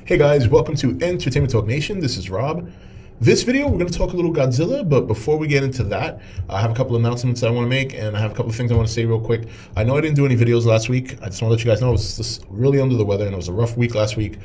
Hey guys, welcome to Entertainment Talk Nation. This is Rob. This video, we're going to talk a little Godzilla, but before we get into that, I have a couple of announcements I want to make, and I have a couple of things I want to say real quick. I know I didn't do any videos last week. I just want to let you guys know I was just really under the weather, and it was a rough week last week.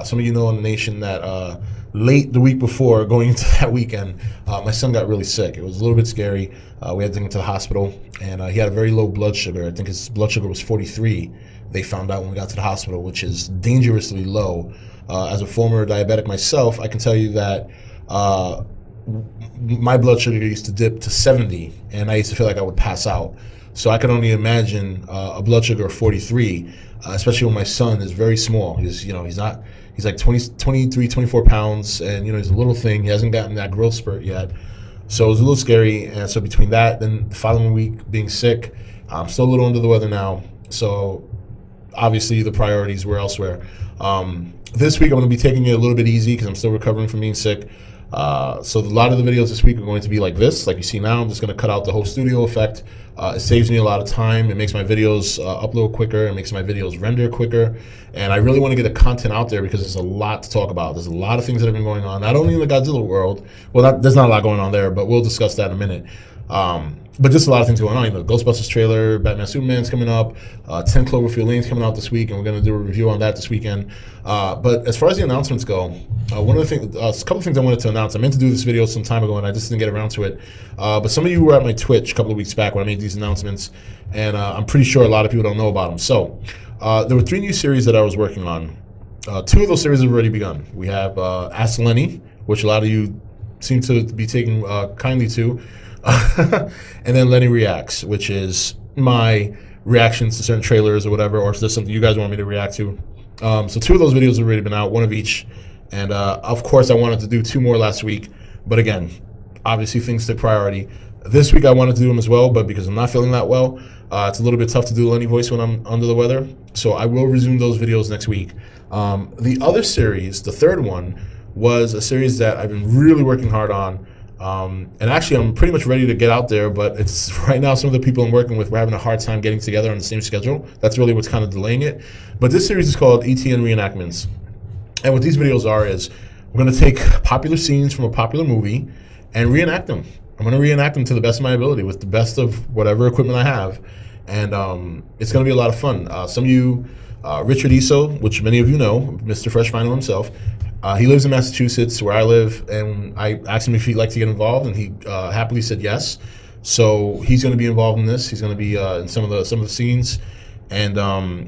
Some of you know in the nation that late the week before, going into that weekend, my son got really sick. It was a little bit scary. We had to take him to the hospital, and he had a very low blood sugar. I think his blood sugar was 43. They found out when we got to the hospital, which is dangerously low. As a former diabetic myself, I can tell you that my blood sugar used to dip to 70, and I used to feel like I would pass out. So I can only imagine a blood sugar of 43, especially when my son is very small. He's like 23, 24 pounds, and he's a little thing. He hasn't gotten that growth spurt yet. So it was a little scary. And so between that, then the following week being sick, I'm still a little under the weather now. So obviously the priorities were elsewhere. This week I'm going to be taking it a little bit easy because I'm still recovering from being sick. So a lot of the videos this week are going to be like this, like you see now. I'm just going to cut out the whole studio effect. It saves me a lot of time. It makes my videos upload quicker. It makes my videos render quicker. And I really want to get the content out there because there's a lot to talk about. There's a lot of things that have been going on, not only in the Godzilla world. Well, there's not a lot going on there, but we'll discuss that in a minute. But just a lot of things going on. The Ghostbusters trailer, Batman Superman's coming up, 10 Cloverfield Lane's coming out this week, and we're going to do a review on that this weekend. But as far as the announcements go, one of the things, a couple of things I wanted to announce. I meant to do this video some time ago, and I just didn't get around to it. But some of you were at my Twitch a couple of weeks back when I made these announcements, and I'm pretty sure a lot of people don't know about them. So there were 3 new series that I was working on. 2 of those series have already begun. We have Ask Lenny, which a lot of you seem to be taking kindly to. And then Lenny Reacts, which is my reactions to certain trailers or whatever, or if there's something you guys want me to react to. So 2 of those videos have already been out, 1 of each. And of course I wanted to do 2 more last week, but again, obviously things take priority. This week I wanted to do them as well, but because I'm not feeling that well, it's a little bit tough to do Lenny voice when I'm under the weather. So I will resume those videos next week. The other series, the 3rd one, was a series that I've been really working hard on. And actually I'm pretty much ready to get out there, but it's right now some of the people I'm working with, we're having a hard time getting together on the same schedule. That's really what's kind of delaying it. But this series is called ETN Reenactments. And what these videos are is we're going to take popular scenes from a popular movie and reenact them. I'm going to reenact them to the best of my ability with the best of whatever equipment I have. And it's going to be a lot of fun. Some of you, Richard Iso, which many of you know, Mr. Fresh Final himself, he lives in Massachusetts where I live, and I asked him if he'd like to get involved, and he happily said yes. So he's going to be involved in this. He's going to be in some of the scenes. And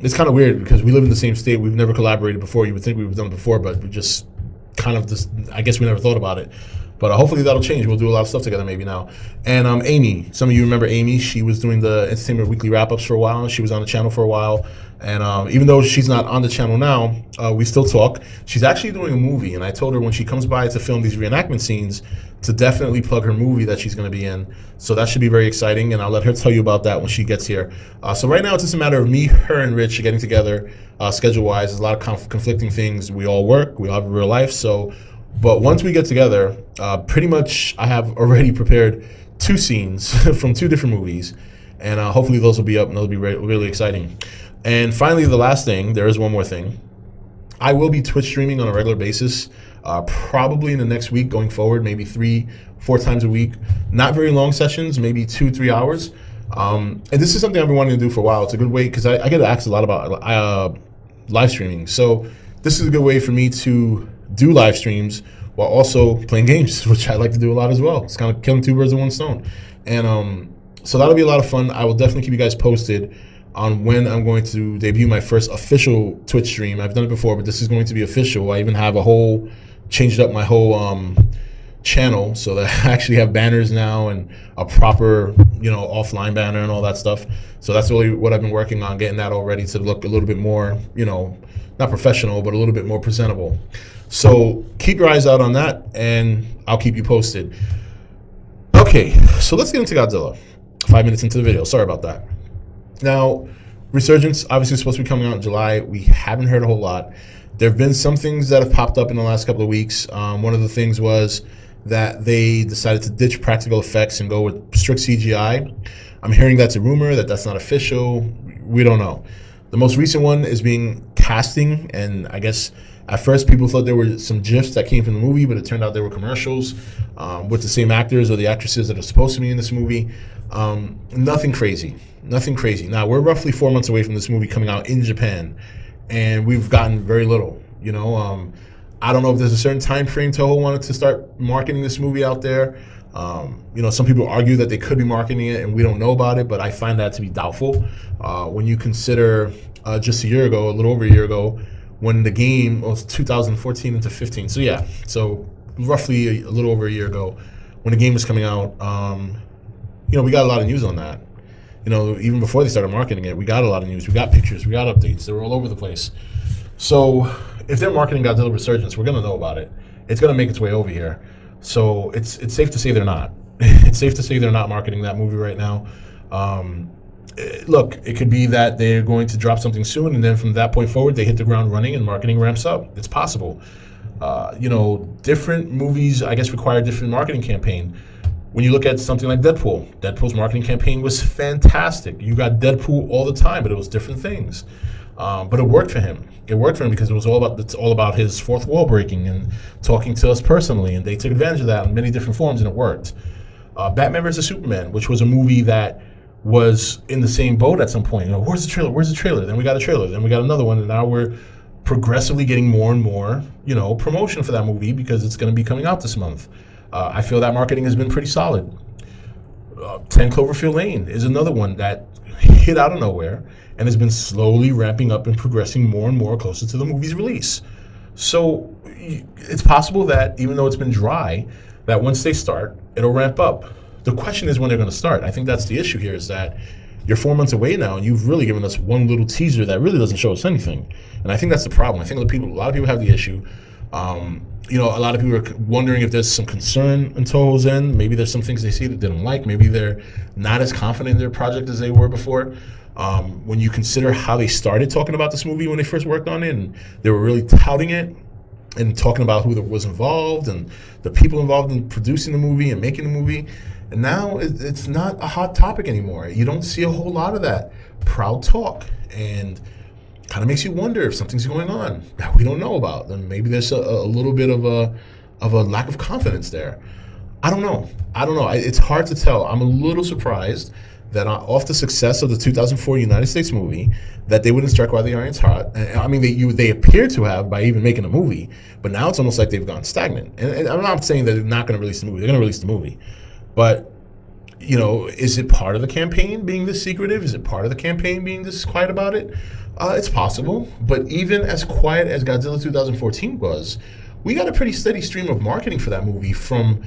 it's kind of weird because we live in the same state. We've never collaborated before. You would think we've done it before, but we just kind of just, I guess we never thought about it. But hopefully that'll change. We'll do a lot of stuff together maybe now. And Amy, some of you remember Amy. She was doing the Entertainment Weekly wrap-ups for a while. She was on the channel for a while. And even though she's not on the channel now, we still talk. She's actually doing a movie, and I told her when she comes by to film these reenactment scenes to definitely plug her movie that she's going to be in. So that should be very exciting, and I'll let her tell you about that when she gets here. So right now it's just a matter of me, her, and Rich getting together schedule-wise. There's a lot of conflicting things. We all work. We all have a real life. But once we get together, pretty much I have already prepared 2 scenes from 2 different movies, and hopefully those will be up, and they'll be really exciting. And finally, the last thing, there is one more thing. I will be Twitch streaming on a regular basis, probably in the next week going forward, maybe 3-4 times a week. Not very long sessions, maybe 2-3 hours. And this is something I've been wanting to do for a while. It's a good way, because I get asked a lot about live streaming. So this is a good way for me to do live streams while also playing games, which I like to do a lot as well. It's kind of killing 2 birds with 1 stone. And so that'll be a lot of fun. I will definitely keep you guys posted on when I'm going to debut my first official Twitch stream. I've done it before, but this is going to be official. I even have changed up my whole channel so that I actually have banners now and a proper, offline banner and all that stuff. So that's really what I've been working on, getting that all ready to look a little bit more, not professional, but a little bit more presentable. So keep your eyes out on that, and I'll keep you posted. Okay, so let's get into Godzilla. 5 minutes into the video. Sorry about that. Now, Resurgence obviously is supposed to be coming out in July. We haven't heard a whole lot. There have been some things that have popped up in the last couple of weeks. One of the things was that they decided to ditch practical effects and go with strict CGI. I'm hearing that's a rumor, that's not official. We don't know. The most recent one is being casting, and I guess At first, people thought there were some GIFs that came from the movie, but it turned out they were commercials with the same actors or the actresses that are supposed to be in this movie. Nothing crazy. Nothing crazy. Now, we're roughly 4 months away from this movie coming out in Japan, and we've gotten very little. I don't know if there's a certain time frame Toho wanted to start marketing this movie out there. Some people argue that they could be marketing it and we don't know about it, but I find that to be doubtful. When you consider just a year ago, a little over a year ago, when the game was 2014 into 15. So roughly a little over a year ago, when the game was coming out, we got a lot of news on that. Even before they started marketing it, we got a lot of news. We got pictures, we got updates. They were all over the place. So if they're marketing Godzilla Resurgence, we're going to know about it. It's going to make its way over here. So it's safe to say they're not. It's safe to say they're not marketing that movie right now. Look, it could be that they're going to drop something soon, and then from that point forward, they hit the ground running and marketing ramps up. It's possible. Different movies, I guess, require a different marketing campaign. When you look at something like Deadpool's marketing campaign was fantastic. You got Deadpool all the time, but it was different things. But it worked for him. It worked for him because it's all about his fourth wall breaking and talking to us personally, and they took advantage of that in many different forms, and it worked. Batman vs. Superman, which was a movie that was in the same boat at some point. Where's the trailer? Where's the trailer? Then we got a trailer. Then we got another one, and now we're progressively getting more and more, promotion for that movie because it's going to be coming out this month. I feel that marketing has been pretty solid. 10 Cloverfield Lane is another one that hit out of nowhere and has been slowly ramping up and progressing more and more closer to the movie's release. So it's possible that even though it's been dry, that once they start, it'll ramp up. The question is when they're going to start. I think that's the issue here, is that you're 4 months away now, and you've really given us one little teaser that really doesn't show us anything. And I think that's the problem. I think a lot of people have the issue. A lot of people are wondering if there's some concern on Toho's end. Maybe there's some things they see that they don't like. Maybe they're not as confident in their project as they were before. When you consider how they started talking about this movie when they first worked on it, and they were really touting it and talking about who was involved and the people involved in producing the movie and making the movie. And now it's not a hot topic anymore. You don't see a whole lot of that proud talk, and kind of makes you wonder if something's going on that we don't know about. Then maybe there's a little bit of a lack of confidence there. I don't know. It's hard to tell. I'm a little surprised that off the success of the 2004 United States movie, that they wouldn't strike while the iron's hot. I mean, they appear to have by even making a movie, but now it's almost like they've gone stagnant. And I'm not saying that they're not going to release the movie. They're going to release the movie. But, is it part of the campaign being this secretive? Is it part of the campaign being this quiet about it? It's possible. But even as quiet as Godzilla 2014 was, we got a pretty steady stream of marketing for that movie from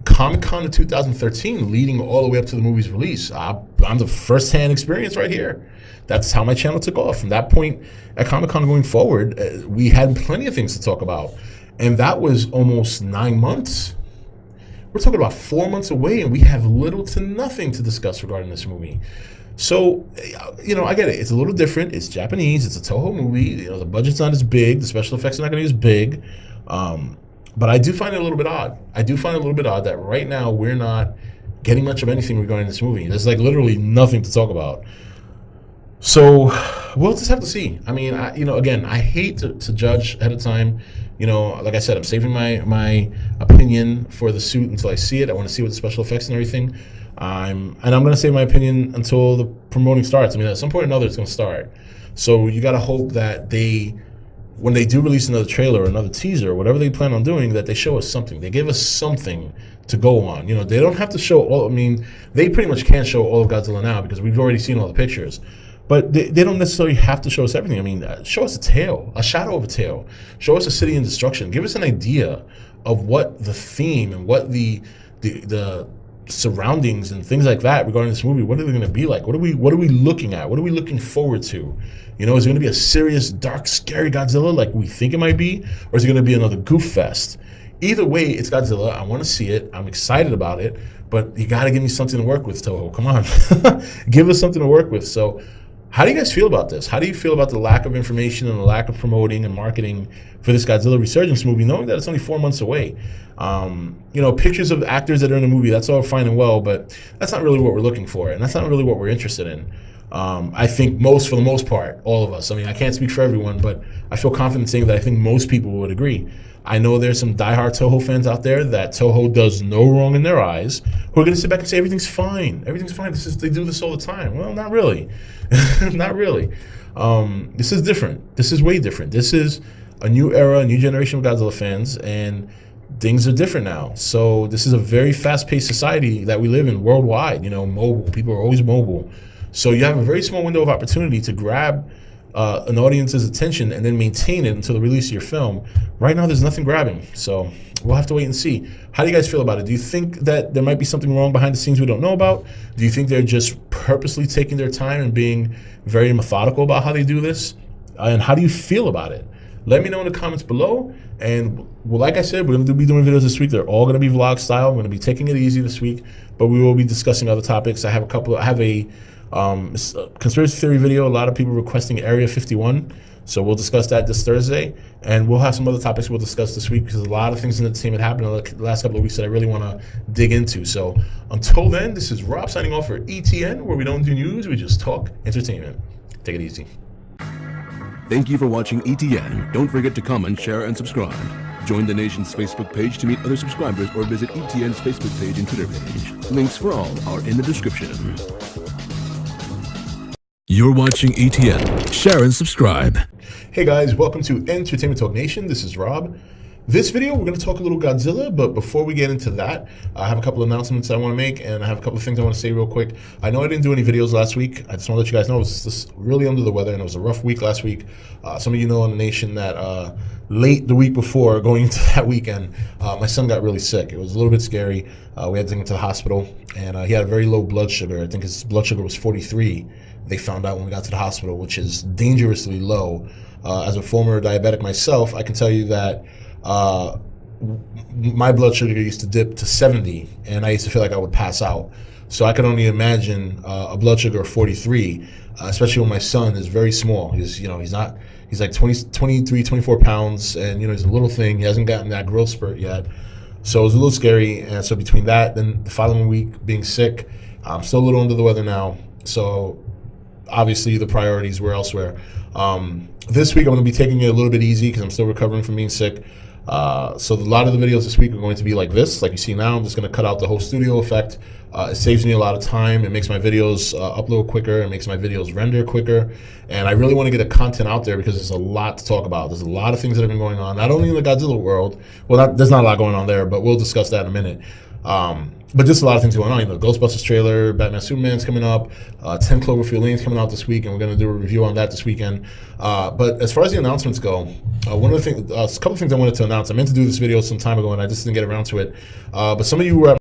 Comic-Con of 2013 leading all the way up to the movie's release. I'm the first-hand experience right here. That's how my channel took off. From that point at Comic-Con going forward, we had plenty of things to talk about. And that was almost 9 months. We're talking about 4 months away, and we have little to nothing to discuss regarding this movie. So, I get it. It's a little different. It's Japanese. It's a Toho movie. The budget's not as big. The special effects are not going to be as big. But I do find it a little bit odd. That right now we're not getting much of anything regarding this movie. There's literally nothing to talk about. So we'll just have to see. I mean, again, I hate to judge ahead of time. Like I said, I'm saving my opinion for the suit until I see it. I want to see what the special effects and everything. I'm going to save my opinion until the promoting starts. I mean, at some point or another, it's going to start. So you got to hope that when they do release another trailer or another teaser or whatever they plan on doing, that they show us something. They give us something to go on. They don't have to show all. I mean, they pretty much can't show all of Godzilla now because we've already seen all the pictures. But they don't necessarily have to show us everything. I mean, show us a tail, a shadow of a tail. Show us a city in destruction. Give us an idea of what the theme and what the surroundings and things like that regarding this movie. What are they going to be like? What are we looking at? What are we looking forward to? Is it going to be a serious, dark, scary Godzilla like we think it might be, or is it going to be another goof fest? Either way, it's Godzilla. I want to see it. I'm excited about it. But you got to give me something to work with, Toho. Come on. Give us something to work with. So how do you guys feel about this? How do you feel about the lack of information and the lack of promoting and marketing for this Godzilla Resurgence movie, knowing that it's only 4 months away? Pictures of actors that are in the movie, that's all fine and well, but that's not really what we're looking for, and that's not really what we're interested in. I think for the most part, all of us. I mean, I can't speak for everyone, but I feel confident saying that I think most people would agree. I know there's some diehard Toho fans out there that Toho does no wrong in their eyes, who are going to sit back and say everything's fine. Everything's fine. They do this all the time. Well, not really. Not really. This is different. This is way different. This is a new era, a new generation of Godzilla fans, and things are different now. So this is a very fast-paced society that we live in worldwide. Mobile. People are always mobile. So you have a very small window of opportunity to grab an audience's attention and then maintain it until the release of your film. Right now, there's nothing grabbing. So we'll have to wait and see. How do you guys feel about it? Do you think that there might be something wrong behind the scenes we don't know about? Do you think they're just purposely taking their time and being very methodical about how they do this? And how do you feel about it? Let me know in the comments below. And well, like I said, we're going to be doing videos this week. They're all going to be vlog style. I'm going to be taking it easy this week, but we will be discussing other topics. I have a conspiracy theory video. A lot of people requesting Area 51. So we'll discuss that this Thursday. And we'll have some other topics we'll discuss this week because a lot of things in entertainment happened in the last couple of weeks that I really want to dig into. So until then, this is Rob signing off for ETN, where we don't do news, we just talk entertainment. Take it easy. Thank you for watching ETN. Don't forget to comment, share, and subscribe. Join the nation's Facebook page to meet other subscribers or visit ETN's Facebook page and Twitter page. Links for all are in the description. You're watching ETN. Share and subscribe. Hey guys, welcome to Entertainment Talk Nation. This is Rob. This video, we're going to talk a little Godzilla, but before we get into that, I have a couple of announcements I want to make, and I have a couple of things I want to say real quick. I know I didn't do any videos last week. I just want to let you guys know I was just really under the weather, and it was a rough week last week. Some of you know in the nation that late the week before, going into that weekend, my son got really sick. It was a little bit scary. We had to take him to the hospital, and he had a very low blood sugar. I think his blood sugar was 43. They found out when we got to the hospital, which is dangerously low. As a former diabetic myself, I can tell you that my blood sugar used to dip to 70, and I used to feel like I would pass out. So I can only imagine a blood sugar of 43, especially when my son is very small. He's like 23, 24 pounds, and he's a little thing. He hasn't gotten that growth spurt yet. So it was a little scary. And so between that, then the following week being sick, I'm still a little under the weather now. So obviously the priorities were elsewhere. This week I'm going to be taking it a little bit easy because I'm still recovering from being sick. So a lot of the videos this week are going to be like this, like you see now. I'm just going to cut out the whole studio effect. It saves me a lot of time. It makes my videos upload quicker. It makes my videos render quicker. And I really want to get the content out there because there's a lot to talk about. There's a lot of things that have been going on, not only in the Godzilla world. Well, there's not a lot going on there, but we'll discuss that in a minute. But just a lot of things going on. Ghostbusters trailer, Batman Superman's coming up, 10 Cloverfield Lane's coming out this week, and we're going to do a review on that this weekend. But as far as the announcements go, one of the things, a couple of things I wanted to announce. I meant to do this video some time ago, and I just didn't get around to it. But some of you were at